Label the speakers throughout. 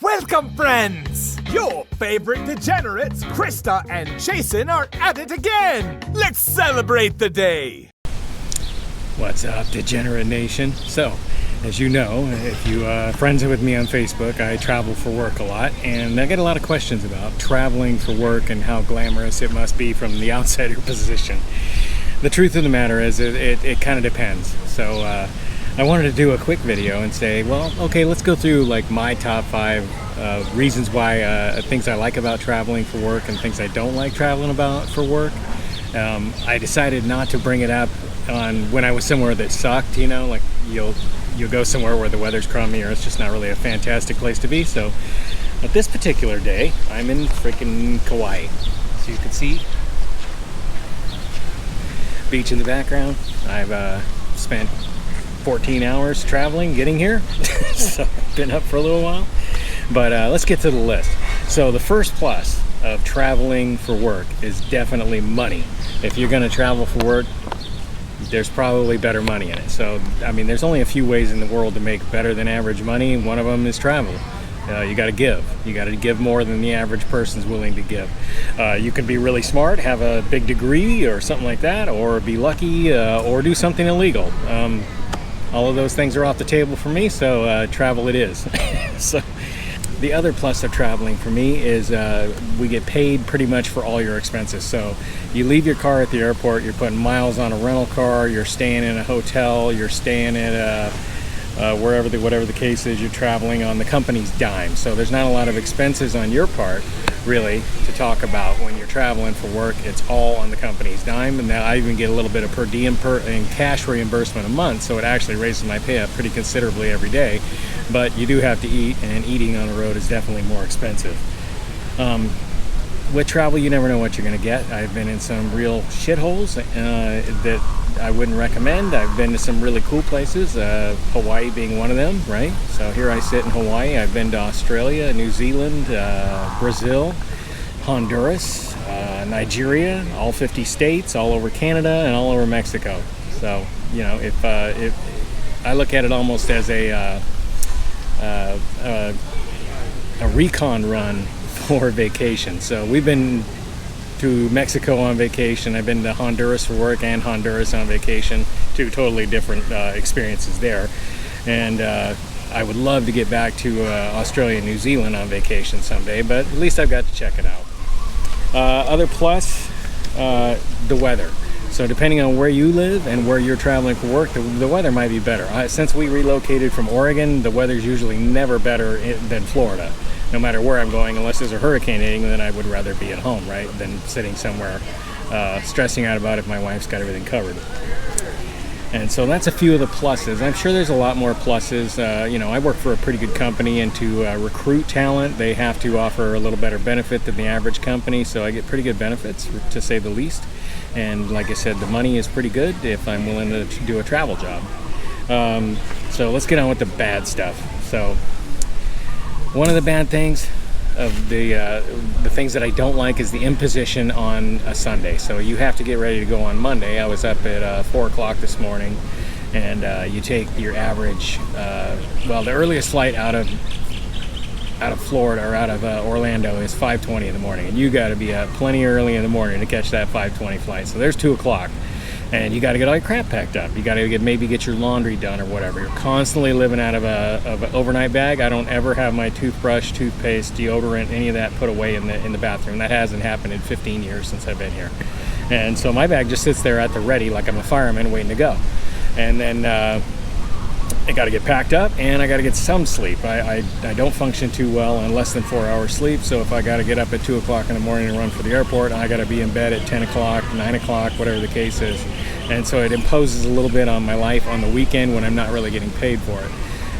Speaker 1: Welcome, friends! Your favorite degenerates, Krista and Jason, are at it again! Let's celebrate the day!
Speaker 2: What's up, Degenerate Nation? So, as you know, if you friends with me on Facebook, I travel for work a lot, and I get a lot of questions about traveling for work and how glamorous it must be from the outsider position. The truth of the matter is, it kind of depends. So, I wanted to do a quick video and say, well, okay, let's go through like my top 5 reasons why, things I like about traveling for work and things I don't like traveling about for work. I decided not to bring it up on when I was somewhere that sucked, you know, like you'll go somewhere where the weather's crummy or it's just not really a fantastic place to be. So at this particular day, I'm in freaking Kauai. So you can see beach in the background. I've spent 14 hours traveling, getting here. So I've been up for a little while. But let's get to the list. So the first plus of traveling for work is definitely money. If you're going to travel for work, there's probably better money in it. So, I mean, there's only a few ways in the world to make better than average money. One of them is travel. You got to give. You got to give more than the average person's willing to give. You can be really smart, have a big degree or something like that, or be lucky, or do something illegal. All of those things are off the table for me, so travel it is. So the other plus of traveling for me is we get paid pretty much for all your expenses. So you leave your car at the airport, you're putting miles on a rental car, you're staying in a hotel, you're staying at whatever the case is, you're traveling on the company's dime. So there's not a lot of expenses on your part, really, to talk about when you're traveling for work. It's all on the company's dime, and now I even get a little bit of per diem and cash reimbursement a month, so it actually raises my pay up pretty considerably every day. But you do have to eat, and eating on the road is definitely more expensive. With travel, you never know what you're going to get. I've been in some real shitholes that I wouldn't recommend. I've been to some really cool places, Hawaii being one of them, right? So here I sit in Hawaii. I've been to Australia, New Zealand, Brazil, Honduras, Nigeria, all 50 states, all over Canada, and all over Mexico. So, you know, if I look at it almost as a recon run for vacation. So we've been to Mexico on vacation. I've been to Honduras for work and Honduras on vacation. Two totally different experiences there. And I would love to get back to Australia and New Zealand on vacation someday, but at least I've got to check it out. Other plus, the weather. So depending on where you live and where you're traveling for work, the weather might be better. Since we relocated from Oregon, the weather's usually never better than Florida. No matter where I'm going, unless there's a hurricane hitting, then I would rather be at home, right, than sitting somewhere stressing out about if my wife's got everything covered. And so that's a few of the pluses. I'm sure there's a lot more pluses. You know, I work for a pretty good company, and to recruit talent, they have to offer a little better benefit than the average company, so I get pretty good benefits, to say the least. And like I said, the money is pretty good if I'm willing to do a travel job. So let's get on with the bad stuff. So one of the bad things of the things that I don't like is the imposition on a Sunday. So you have to get ready to go on Monday. I was up at 4 o'clock this morning, and you take your average, the earliest flight out of Florida or out of Orlando is 5:20 in the morning, and you got to be up plenty early in the morning to catch that 5:20 flight. So there's 2 o'clock. And you got to get all your crap packed up. You got to maybe get your laundry done or whatever. You're constantly living out of an overnight bag. I don't ever have my toothbrush, toothpaste, deodorant, any of that put away in the bathroom. That hasn't happened in 15 years since I've been here. And so my bag just sits there at the ready like I'm a fireman waiting to go. And then I got to get packed up, and I got to get some sleep. I don't function too well on less than 4 hours sleep, so if I got to get up at 2 o'clock in the morning and run for the airport, I got to be in bed at 10 o'clock, 9 o'clock, whatever the case is. And so it imposes a little bit on my life on the weekend when I'm not really getting paid for it.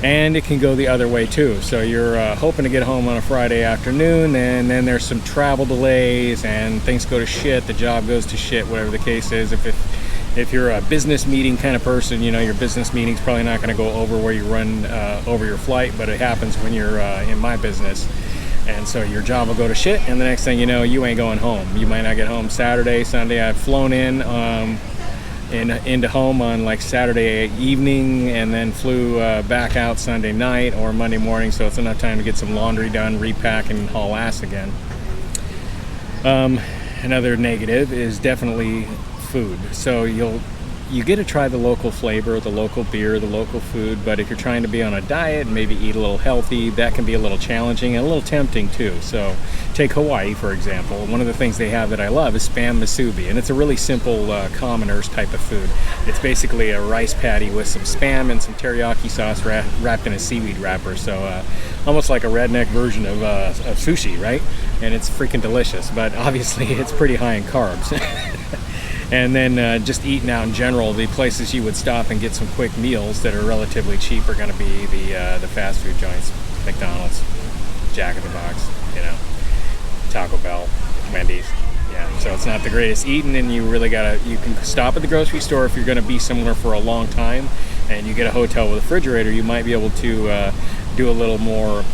Speaker 2: And it can go the other way too. So you're hoping to get home on a Friday afternoon, and then there's some travel delays and things go to shit, the job goes to shit, whatever the case is. If you're a business meeting kind of person, you know, your business meeting's probably not going to go over where you run over your flight, but it happens when you're in my business. And so your job will go to shit, and the next thing you know, you ain't going home. You might not get home Saturday, Sunday. I've flown in into home on like Saturday evening, and then flew back out Sunday night or Monday morning, so it's enough time to get some laundry done, repack, and haul ass again. Another negative is definitely food. So you get to try the local flavor, the local beer, the local food, but if you're trying to be on a diet and maybe eat a little healthy, that can be a little challenging and a little tempting too. So take Hawaii, for example. One of the things they have that I love is spam musubi, and it's a really simple commoners type of food. It's basically a rice patty with some spam and some teriyaki sauce wrapped in a seaweed wrapper. So almost like a redneck version of sushi, right? And it's freaking delicious, but obviously it's pretty high in carbs. And then just eating out in general, the places you would stop and get some quick meals that are relatively cheap are going to be the fast food joints, McDonald's, Jack in the Box, Taco Bell, Wendy's. Yeah, so it's not the greatest eating, and you can stop at the grocery store if you're going to be somewhere for a long time, and you get a hotel with a refrigerator, you might be able to do a little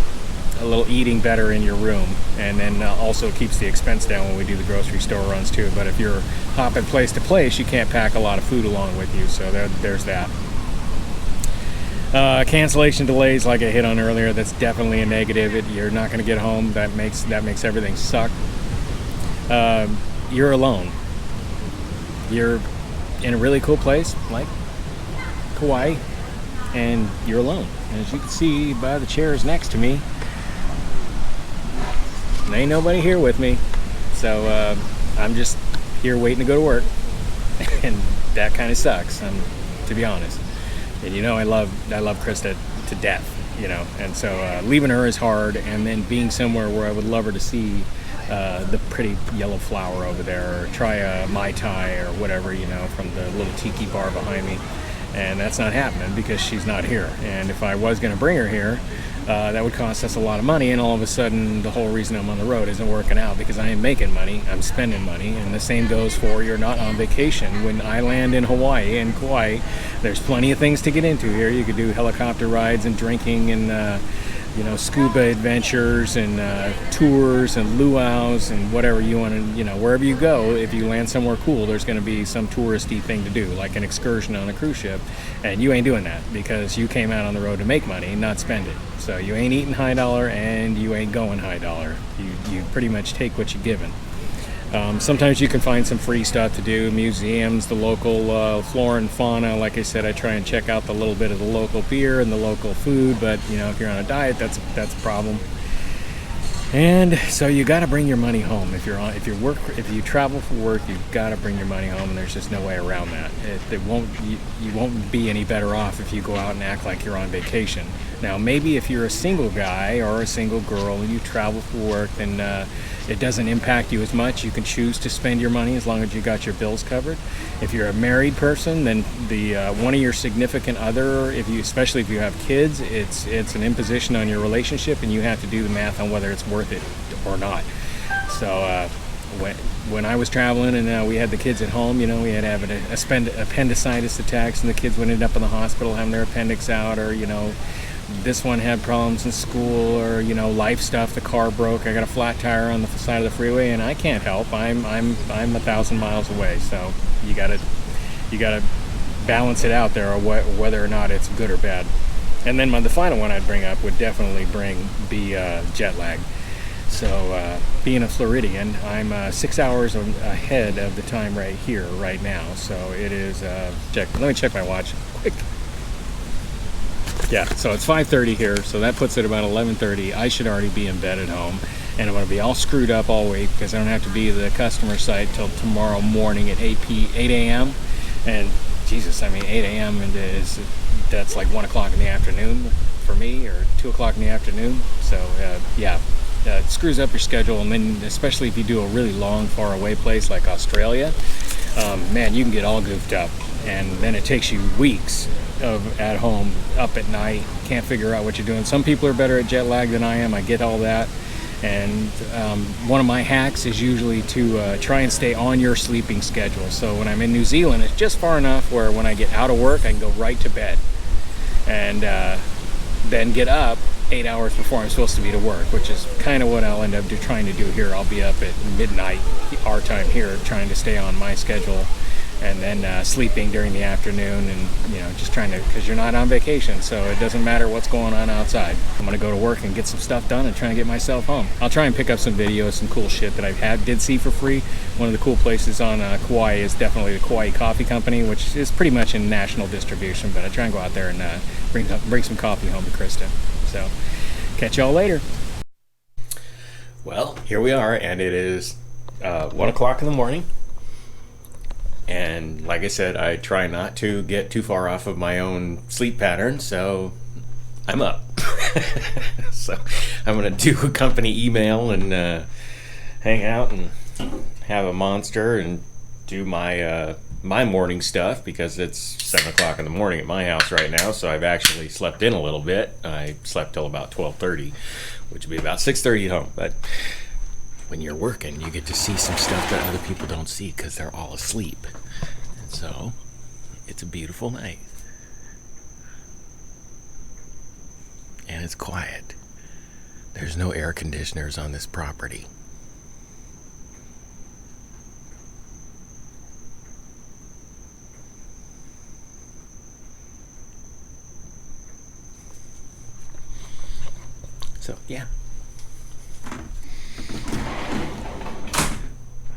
Speaker 2: eating better in your room, and then also keeps the expense down when we do the grocery store runs too. But if you're hopping place to place, you can't pack a lot of food along with you, so there's that. Cancellation delays, like I hit on earlier, that's definitely a negative. You're not going to get home. That makes everything suck. You're alone. You're in a really cool place like Kauai, and you're alone. And as you can see by the chairs next to me, there ain't nobody here with me, so I'm just here waiting to go to work, and that kind of sucks, to be honest. And I love Krista to death, and so leaving her is hard, and then being somewhere where I would love her to see the pretty yellow flower over there, or try a Mai Tai or whatever, from the little tiki bar behind me, and that's not happening because she's not here. And if I was going to bring her here, that would cost us a lot of money, and all of a sudden the whole reason I'm on the road isn't working out because I ain't making money, I'm spending money. And the same goes for you're not on vacation. When I land in Hawaii and Kauai, there's plenty of things to get into here. You could do helicopter rides and drinking and scuba adventures and tours and luau's and whatever you want to, wherever you go, if you land somewhere cool, there's going to be some touristy thing to do, like an excursion on a cruise ship, and you ain't doing that because you came out on the road to make money, not spend it. So you ain't eating high dollar and you ain't going high dollar. You pretty much take what you're given. Sometimes you can find some free stuff to do, museums, the local flora and fauna. Like I said, I try and check out the little bit of the local beer and the local food, but if you're on a diet, that's a problem. And so you got to bring your money home. If you travel for work, you've got to bring your money home, and there's just no way around that. You won't be any better off if you go out and act like you're on vacation. Now, maybe if you're a single guy or a single girl and you travel for work, then it doesn't impact you as much. You can choose to spend your money as long as you got your bills covered. If you're a married person, then the one of your significant other, especially if you have kids, it's an imposition on your relationship, and you have to do the math on whether it's worth it or not. So when I was traveling and we had the kids at home, we had to have an appendicitis attacks, and the kids would end up in the hospital having their appendix out, or this one had problems in school, or life stuff. The car broke. I got a flat tire on the side of the freeway, and I can't help. I'm 1,000 miles away. So you gotta balance it out there, or whether or not it's good or bad. And then the final one I'd bring up would definitely be jet lag. So being a Floridian, I'm 6 hours ahead of the time right now. So it is. Let me check my watch quick. Yeah, so it's 5:30 here, so that puts it about 11:30. I should already be in bed at home, and I'm going to be all screwed up all week because I don't have to be at the customer site till tomorrow morning at 8 a.m. And Jesus, 8 a.m. that's like 1 o'clock in the afternoon for me, or 2 o'clock in the afternoon. So it screws up your schedule, and then especially if you do a really long, far away place like Australia, man, you can get all goofed up, and then it takes you weeks at home, up at night, can't figure out what you're doing. Some people are better at jet lag than I am. I get all that. And one of my hacks is usually to try and stay on your sleeping schedule. So when I'm in New Zealand, it's just far enough where when I get out of work, I can go right to bed, and then get up 8 hours before I'm supposed to be to work, which is kind of what I'll end up trying to do here. I'll be up at midnight our time here, trying to stay on my schedule and then sleeping during the afternoon, and just trying to, because you're not on vacation, so it doesn't matter what's going on outside. I'm gonna go to work and get some stuff done and try and get myself home. I'll try and pick up some videos, some cool shit that I did see for free. One of the cool places on Kauai is definitely the Kauai Coffee Company, which is pretty much in national distribution, but I try and go out there and bring some coffee home to Krista. So catch y'all later. Well, here we are, and it is 1 o'clock in the morning. And like I said, I try not to get too far off of my own sleep pattern, so I'm up. So I'm going to do a company email and hang out and have a monster and do my morning stuff, because it's 7 o'clock in the morning at my house right now, so I've actually slept in a little bit. I slept till about 12:30, which would be about 6:30 at home. But when you're working, you get to see some stuff that other people don't see because they're all asleep. And so it's a beautiful night. And it's quiet. There's no air conditioners on this property. So, yeah.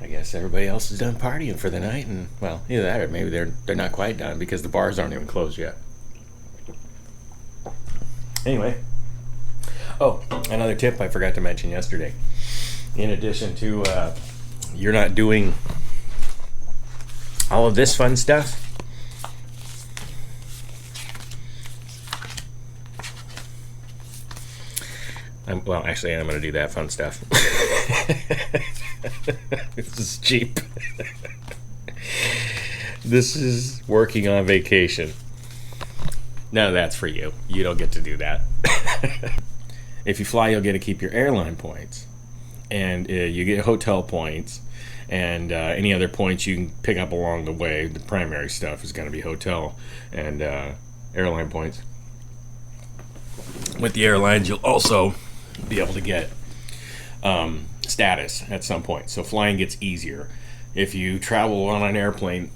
Speaker 2: I guess everybody else is done partying for the night, and, well, either that or maybe they're not quite done because the bars aren't even closed yet. Anyway. Oh, another tip I forgot to mention yesterday. In addition to you're not doing all of this fun stuff, well, actually, I'm going to do that fun stuff. This is cheap. This is working on vacation. No, that's for you. You don't get to do that. If you fly, you'll get to keep your airline points. And you get hotel points. And any other points you can pick up along the way. The primary stuff is going to be hotel and airline points. With the airlines, you'll also be able to get status at some point. So flying gets easier. If you travel on an airplane,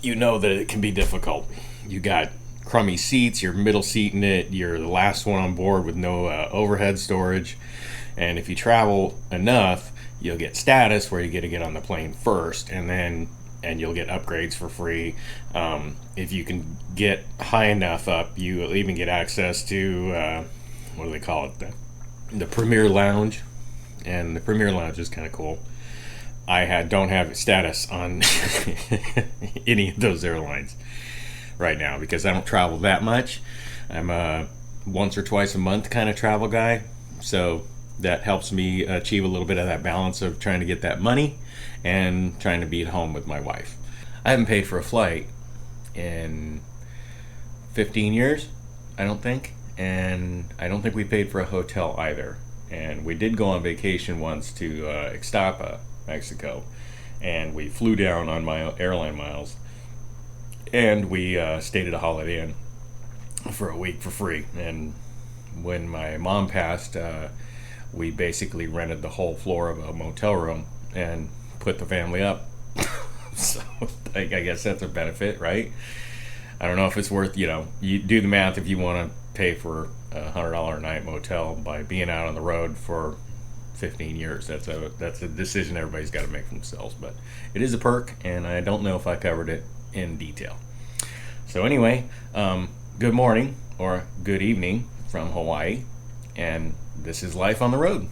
Speaker 2: you know that it can be difficult. You got crummy seats, you're middle seat in it, you're the last one on board with no overhead storage. And if you travel enough, you'll get status where you get to get on the plane first, and you'll get upgrades for free. If you can get high enough up, you will even get access to what do they call it, the Premier Lounge. And the Premier Lounge is kind of cool. I don't have status on any of those airlines right now because I don't travel that much. I'm a once or twice a month kind of travel guy, so that helps me achieve a little bit of that balance of trying to get that money and trying to be at home with my wife. I haven't paid for a flight in 15 years, I don't think, and I don't think we paid for a hotel either. And we did go on vacation once to Ixtapa, Mexico, and we flew down on my airline miles, and we stayed at a Holiday Inn for a week for free. And when my mom passed, we basically rented the whole floor of a motel room and put the family up. So I guess that's a benefit, right? I don't know if it's worth, you do the math if you want to pay for a $100 a night motel by being out on the road for 15 years. That's a decision everybody's got to make for themselves, but it is a perk, and I don't know if I covered it in detail. So anyway, good morning or good evening from Hawaii, and this is life on the road.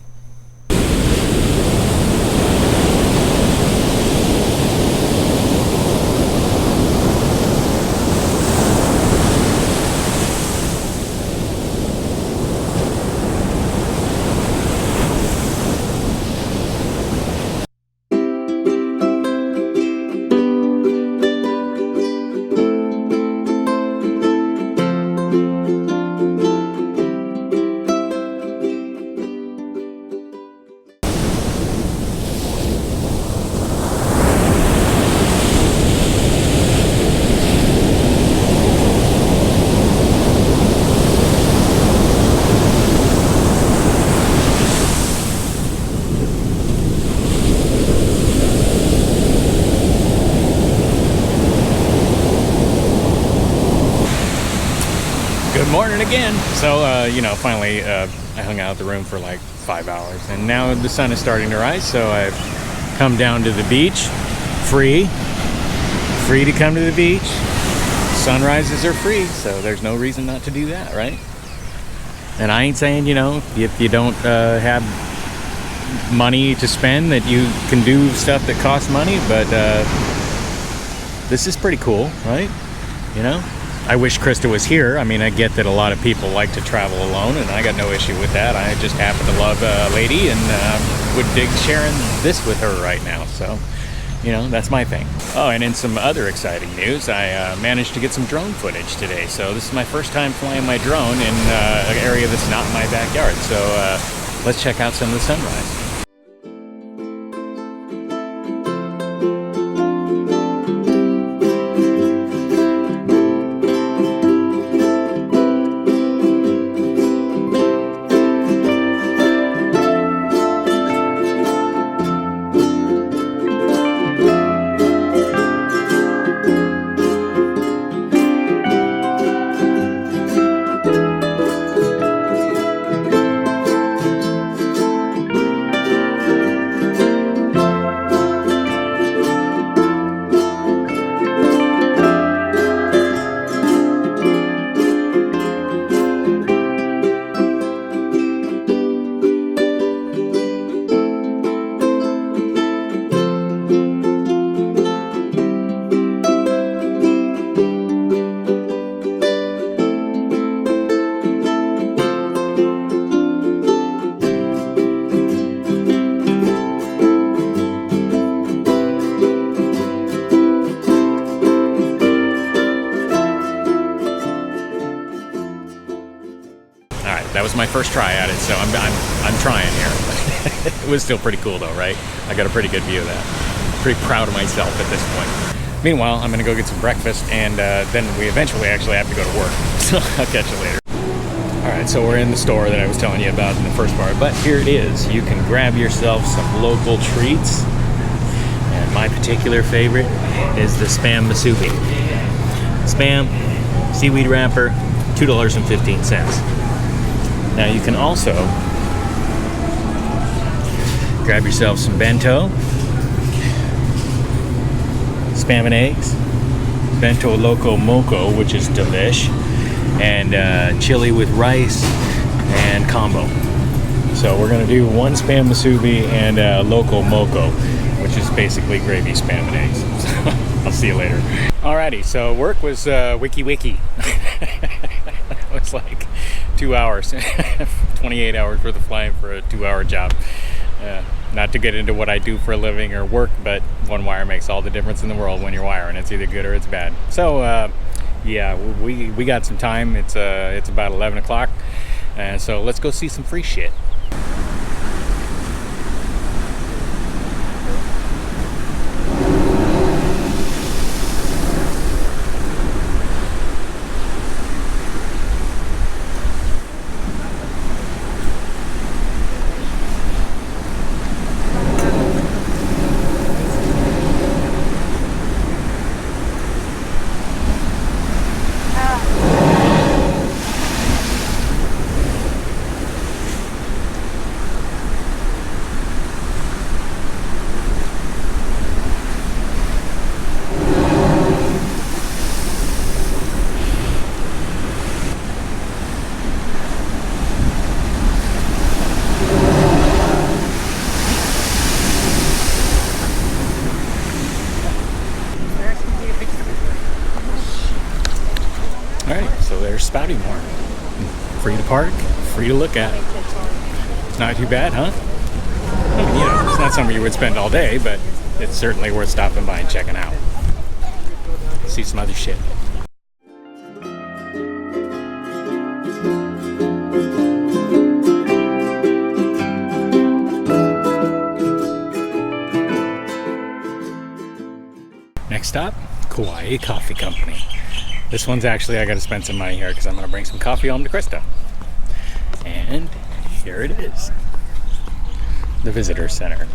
Speaker 2: again. So, you know, finally I hung out at the room for like 5 hours. And now the sun is starting to rise, so I've come down to the beach. Free to come to the beach. Sunrises are free, so there's no reason not to do that, right? And I ain't saying, you know, if you don't have money to spend, that you can do stuff that costs money, but this is pretty cool, right? You know, I wish Krista was here. I mean, I get that a lot of people like to travel alone, and I got no issue with that. I just happen to love a lady and would dig sharing this with her right now, so you know, that's my thing. Oh, and in some other exciting news, I managed to get some drone footage today. So this is my first time flying my drone in an area that's not in my backyard. So let's check out some of the sunrise. That was my first try at it, so I'm trying here. It was still pretty cool though, right? I got a pretty good view of that. I'm pretty proud of myself at this point. Meanwhile, I'm gonna go get some breakfast, and then we eventually actually have to go to work. So I'll catch you later. All right, so we're in the store that I was telling you about in the first part, but here it is. You can grab yourself some local treats, and my particular favorite is the Spam Musubi. Spam, seaweed wrapper, $2.15. Now you can also grab yourself some bento, spam and eggs, bento loco moco, which is delish, and chili with rice and combo. So we're gonna do one spam musubi and loco moco, which is basically gravy, spam, and eggs. So I'll see you later. Alrighty, so work was wiki. It was like 2 hours, 28 hours worth of flying for a 2-hour job. Not to get into what I do for a living or work, but one wire makes all the difference in the world when you're wiring. It's either good or it's bad. So yeah, we got some time. It's about 11 o'clock, so let's go see some free shit. Spouting horn. Free to park, free to look at. It's not too bad, huh? I mean, you know, it's not something you would spend all day, but it's certainly worth stopping by and checking out. See some other shit. Next stop, Kauai Coffee Company. This one's actually, I gotta spend some money here because I'm gonna bring some coffee home to Krista. And here it is. The visitor center.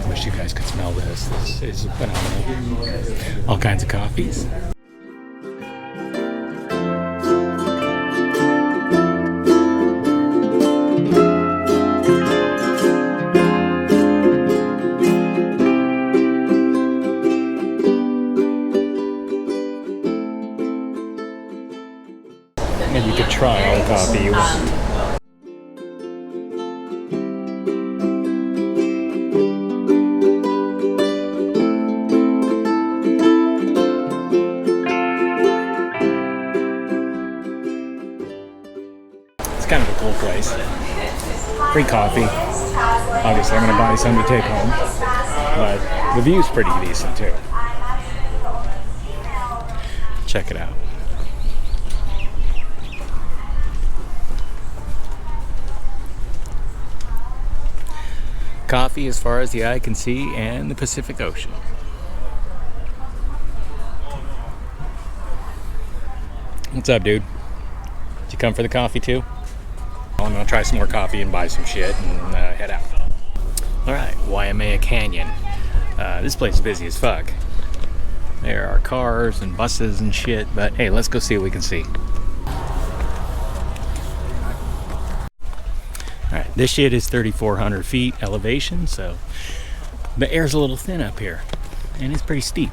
Speaker 2: Wish you guys could smell this. This is phenomenal. All kinds of coffees. And you could try all the coffee you want. Kind of a cool place. Free coffee. Obviously, I'm going to buy some to take home, but the view's pretty decent too. Check it out. Coffee as far as the eye can see, and the Pacific Ocean. What's up, dude? Did you come for the coffee too? I'm gonna try some more coffee and buy some shit and head out. Alright, Waimea Canyon. This place is busy as fuck. There are cars and buses and shit, but hey, let's go see what we can see. Alright, this shit is 3,400 feet elevation, so the air's a little thin up here, and it's pretty steep.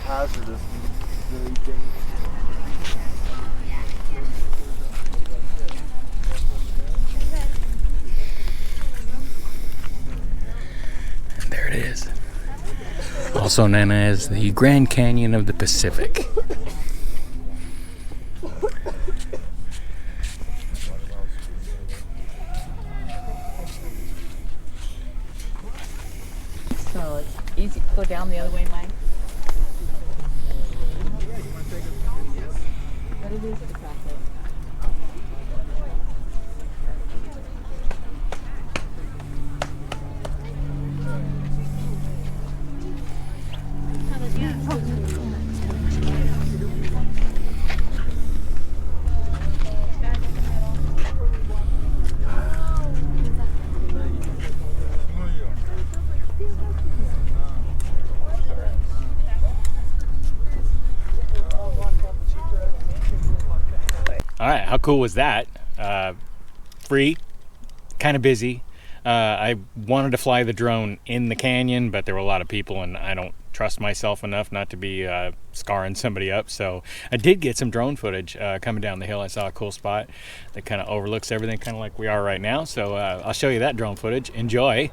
Speaker 3: Hazardous, very dangerous.
Speaker 2: And there it is. Also known as the Grand Canyon of the Pacific.
Speaker 4: So it's easy to go down the other way, Mike. What it is to cross it.
Speaker 2: All right, how cool was that? Free, kind of busy. I wanted to fly the drone in the canyon, but there were a lot of people, and I don't trust myself enough not to be scarring somebody up. So I did get some drone footage coming down the hill. I saw a cool spot that kind of overlooks everything, kind of like we are right now. So I'll show you that drone footage. Enjoy.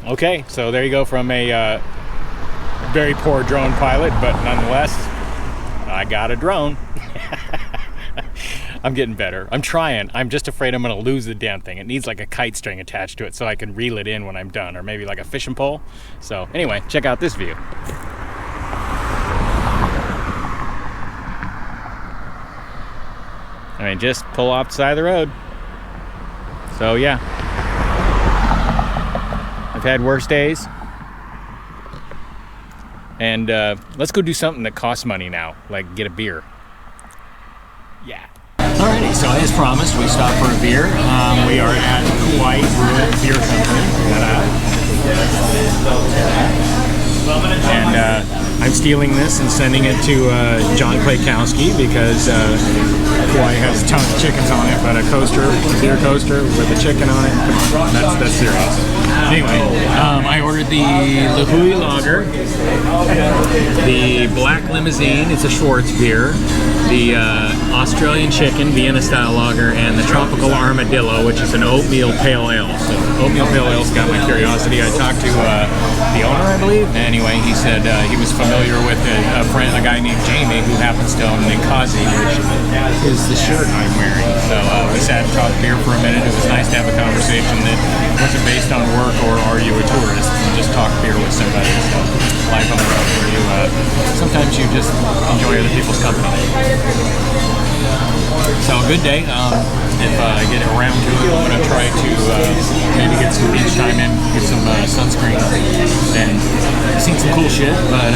Speaker 2: Okay, so there you go from a very poor drone pilot, but nonetheless, I got a drone. I'm getting better. I'm trying. I'm just afraid I'm going to lose the damn thing. It needs like a kite string attached to it so I can reel it in when I'm done, or maybe like a fishing pole. So anyway, check out this view. I mean, just pull off the side of the road. So yeah, I've had worse days. And let's go do something that costs money now, like get a beer. Yeah. Alrighty, so as promised, we stopped for a beer. We are at Kauai Beer Company. And I'm stealing this and sending it to John Klaykowski because Kauai has tons of chickens on it, but a coaster, a beer coaster with a chicken on it, that's serious. Anyway, I ordered the Lahui Lager, the Black Limousine, it's a Schwartz beer, the Australian Chicken, Vienna Style Lager, and the Tropical Armadillo, which is an oatmeal pale ale. So oatmeal pale ale's got my curiosity. I talked to the owner, I believe. Anyway, he said he was familiar with a guy named Jamie who happens to own Kawaii, which is the shirt I'm wearing. So we sat and talked beer for a minute. It was nice to have a conversation that wasn't based on work or are you a tourist. You just talk beer with somebody. So life on the road where you sometimes you just enjoy other people's company. So good day. If I get around to it, I'm going to try to maybe get some beach time in, get some sunscreen, and I've seen some cool shit, but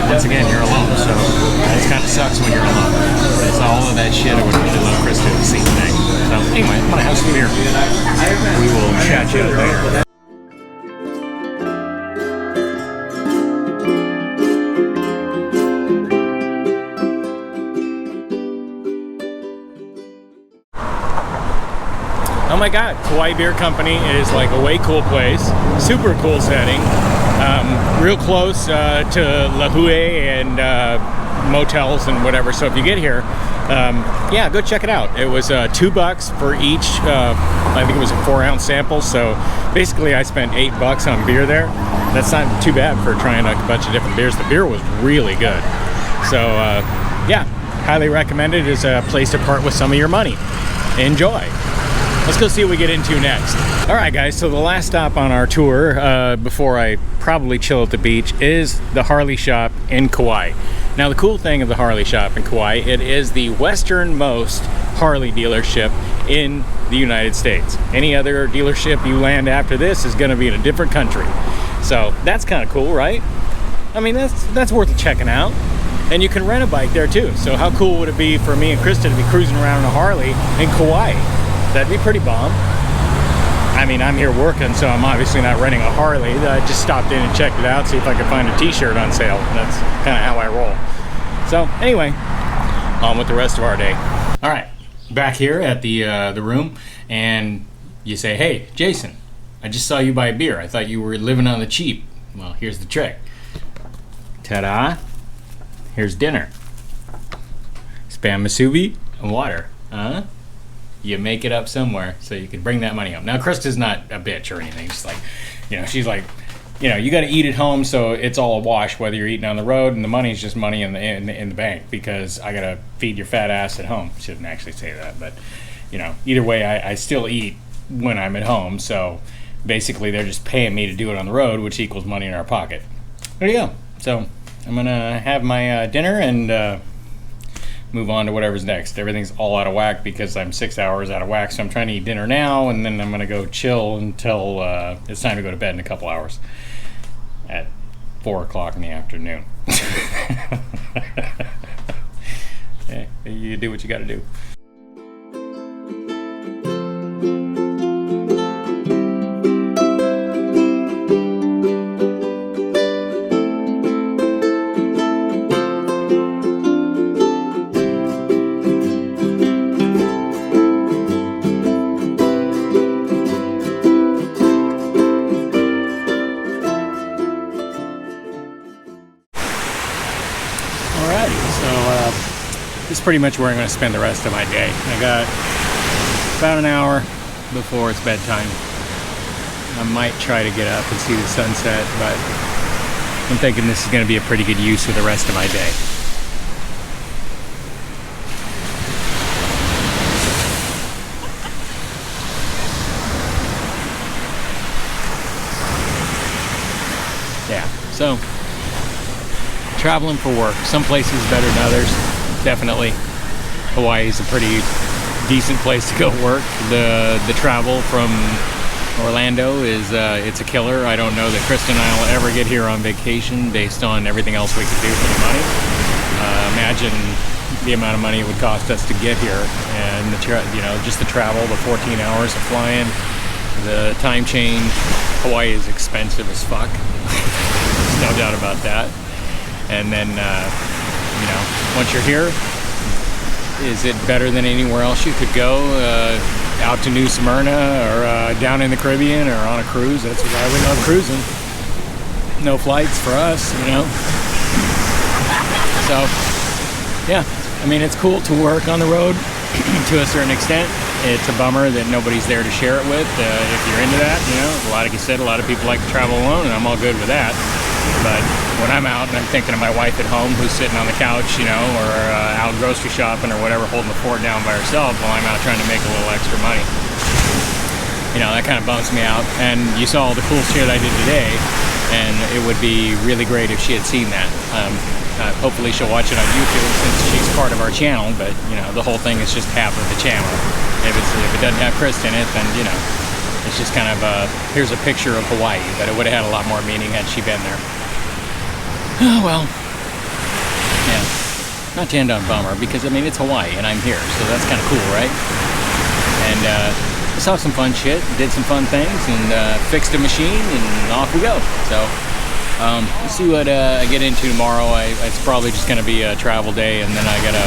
Speaker 2: once again, you're alone, so it kind of sucks when you're alone. It's all of that shit I would really love Krista to see today. So anyway, I'm going to have some beer. We will chat you later. Oh my God, Kauai Beer Company is like a way cool place, super cool setting, real close to Lahui and motels and whatever. So if you get here, yeah, go check it out. It was $2 for each, I think it was a 4-ounce sample. So basically I spent $8 on beer there. That's not too bad for trying a bunch of different beers. The beer was really good. So yeah, highly recommended. It's a place to part with some of your money. Enjoy. Let's go see what we get into next. All right, guys, so the last stop on our tour before I probably chill at the beach is the Harley shop in Kauai. Now, the cool thing of the Harley shop in Kauai, it is the westernmost Harley dealership in the United States. Any other dealership you land after this is gonna be in a different country. So that's kind of cool, right? I mean, that's worth checking out. And you can rent a bike there too. So how cool would it be for me and Krista to be cruising around in a Harley in Kauai? That'd be pretty bomb. I mean, I'm here working, so I'm obviously not renting a Harley. I just stopped in and checked it out, see if I could find a t-shirt on sale. That's kind of how I roll. So anyway, on with the rest of our day. All right, back here at the room, and you say, hey, Jason, I just saw you buy a beer. I thought you were living on the cheap. Well, here's the trick. Ta-da. Here's dinner. Spam musubi and water. Huh? You make it up somewhere so you can bring that money home. Now, Krista's not a bitch or anything. She's like, you know, she's like, you know, you got to eat at home, so it's all a wash whether you're eating on the road, and the money's just money in the bank because I got to feed your fat ass at home. Shouldn't actually say that, but you know, either way, I still eat when I'm at home. So basically, they're just paying me to do it on the road, which equals money in our pocket. There you go. So I'm gonna have my dinner and move on to whatever's next. Everything's all out of whack because I'm 6 hours out of whack, so I'm trying to eat dinner now, and then I'm gonna go chill until it's time to go to bed in a couple hours at 4 o'clock in the afternoon. Yeah, you do what you gotta do. This is pretty much where I'm going to spend the rest of my day. I got about an hour before it's bedtime. I might try to get up and see the sunset, but I'm thinking this is going to be a pretty good use of the rest of my day. Yeah, so traveling for work. Some places better than others. Definitely. Hawaii is a pretty decent place to go work. The travel from Orlando is it's a killer. I don't know that Krista and I will ever get here on vacation based on everything else we could do for the money. Imagine the amount of money it would cost us to get here, and you know, just the travel, the 14 hours of flying, the time change. Hawaii is expensive as fuck. There's no doubt about that. And then you know, once you're here, Is it better than anywhere else you could go? Out to New Smyrna or down in the Caribbean or on a cruise? That's why we love cruising. No flights for us, you know. So, yeah, I mean, it's cool to work on the road to a certain extent. It's a bummer that nobody's there to share it with. If you're into that, you know, like you said, a lot of people like to travel alone, and I'm all good with that. But when I'm out and I'm thinking of my wife at home who's sitting on the couch, you know, or out grocery shopping or whatever, holding the fort down by herself while I'm out trying to make a little extra money, you know, that kind of bums me out. And you saw all the cool shit I did today, and it would be really great if she had seen that. Hopefully she'll watch it on YouTube since she's part of our channel, but, you know, the whole thing is just half of the channel. If it doesn't have Chris in it, then, you know, it's just kind of here's a picture of Hawaii, but it would have had a lot more meaning had she been there. Oh, well, yeah, not to end on bummer, because, I mean, it's Hawaii and I'm here, so that's kind of cool, right? And I saw some fun shit, did some fun things, and fixed a machine, and off we go. So, we'll see what I get into tomorrow. It's probably just going to be a travel day, and then I got to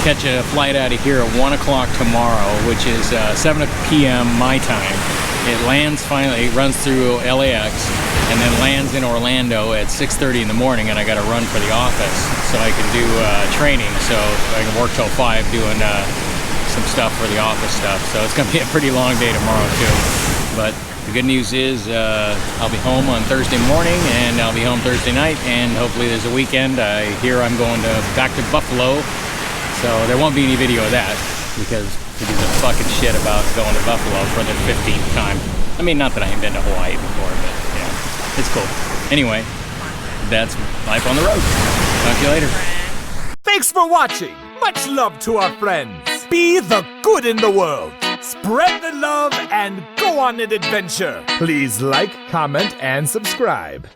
Speaker 2: catch a flight out of here at 1 o'clock tomorrow, which is 7 p.m. my time. It lands finally, it runs through LAX, and then lands in Orlando at 6:30 in the morning, and I got to run for the office so I can do training, so I can work till 5 doing some stuff for the office stuff. So it's going to be a pretty long day tomorrow too. But the good news is I'll be home on Thursday morning, and I'll be home Thursday night, and hopefully there's a weekend. I hear I'm going back to Buffalo, so there won't be any video of that because it gives a fucking shit about going to Buffalo for the 15th time. I mean, not that I ain't been to Hawaii before, but yeah, it's cool. Anyway, that's life on the road. Talk to you later.
Speaker 1: Thanks for watching. Much love to our friends. Be the good in the world. Spread the love and go on an adventure. Please like, comment, and subscribe.